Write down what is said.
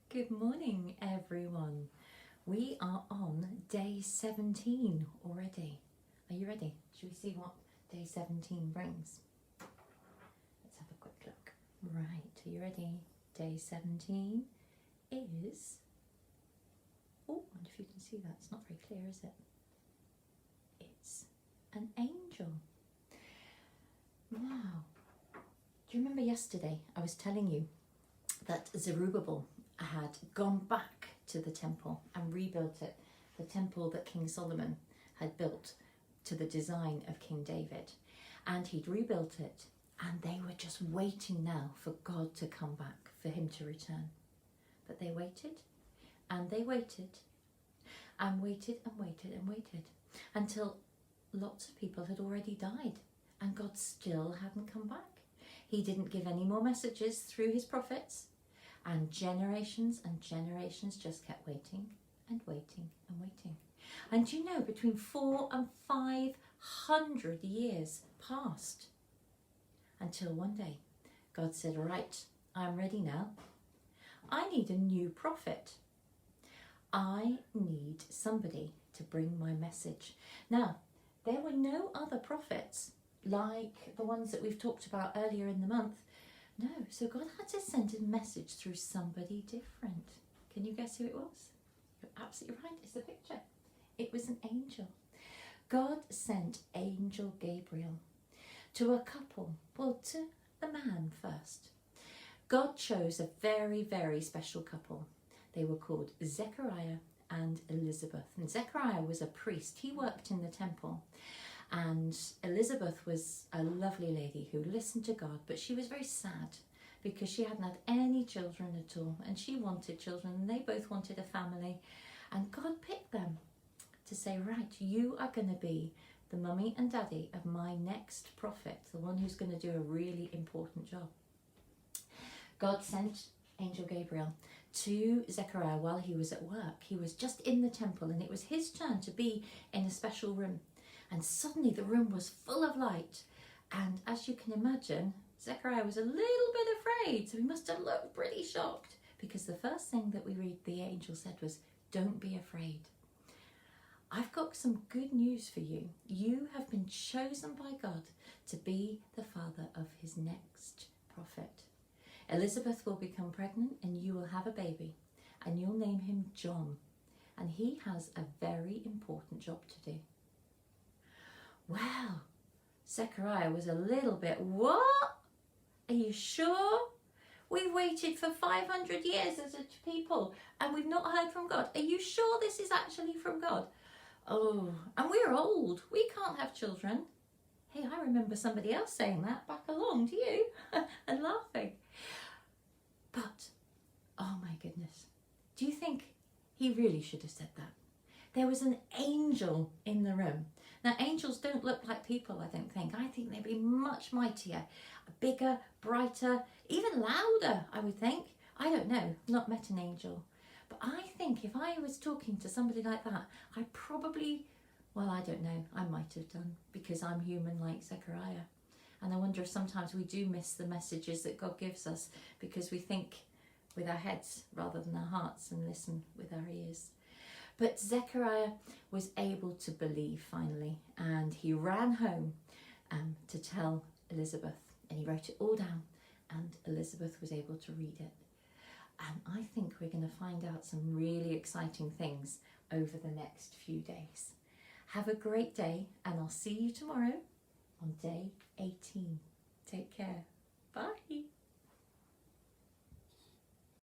Good morning, everyone. We are on day 17 already. Are you ready? Should we see what day 17 brings? Let's have a quick look. Right, are you ready? Day 17 is... Oh, I wonder if you can see that. It's not very clear, is it? It's an angel. Now, do you remember yesterday I was telling you that Zerubbabel had gone back to the temple and rebuilt it, the temple that King Solomon had built to the design of King David. And he'd rebuilt it, and they were just waiting now for God to come back, for him to return. But they waited, and they waited, and waited, and waited, and waited, until lots of people had already died, and God still hadn't come back. He didn't give any more messages through his prophets. And generations just kept waiting and waiting and waiting. And you know, between 400 and 500 years passed until one day God said, right, I'm ready now. I need a new prophet. I need somebody to bring my message. Now, there were no other prophets like the ones that we've talked about earlier in the month. No, so God had to send a message through somebody different. Can you guess who it was? You're absolutely right, it's a picture. It was an angel. God sent Angel Gabriel to a couple, well, to the man first. God chose a very, very special couple. They were called Zechariah and Elizabeth. And Zechariah was a priest. He worked in the temple. And Elizabeth was a lovely lady who listened to God, but she was very sad because she hadn't had any children at all, and she wanted children, and they both wanted a family. And God picked them to say, right, you are going to be the mummy and daddy of my next prophet, the one who's going to do a really important job. God sent Angel Gabriel to Zechariah while he was at work. He was just in the temple, and it was his turn to be in a special room. And suddenly the room was full of light. And as you can imagine, Zechariah was a little bit afraid. So he must have looked pretty shocked, because the first thing that we read the angel said was, don't be afraid. I've got some good news for you. You have been chosen by God to be the father of his next prophet. Elizabeth will become pregnant and you will have a baby, and you'll name him John. And he has a very important job to do. Well, Zechariah was a little bit, what? Are you sure? We've waited for 500 years as a people and we've not heard from God. Are you sure this is actually from God? Oh, and we're old. We can't have children. Hey, I remember somebody else saying that back along to you and laughing. But, oh my goodness, do you think he really should have said that? There was an angel in the room. Now, angels don't look like people, I don't think. I think they'd be much mightier, bigger, brighter, even louder, I would think. I don't know, not met an angel. But I think if I was talking to somebody like that, I probably, well, I don't know, I might have done, because I'm human like Zechariah. And I wonder if sometimes we do miss the messages that God gives us because we think with our heads rather than our hearts and listen with our ears. But Zechariah was able to believe finally, and he ran home to tell Elizabeth, and he wrote it all down, and Elizabeth was able to read it. And I think we're going to find out some really exciting things over the next few days. Have a great day, and I'll see you tomorrow on day 18. Take care.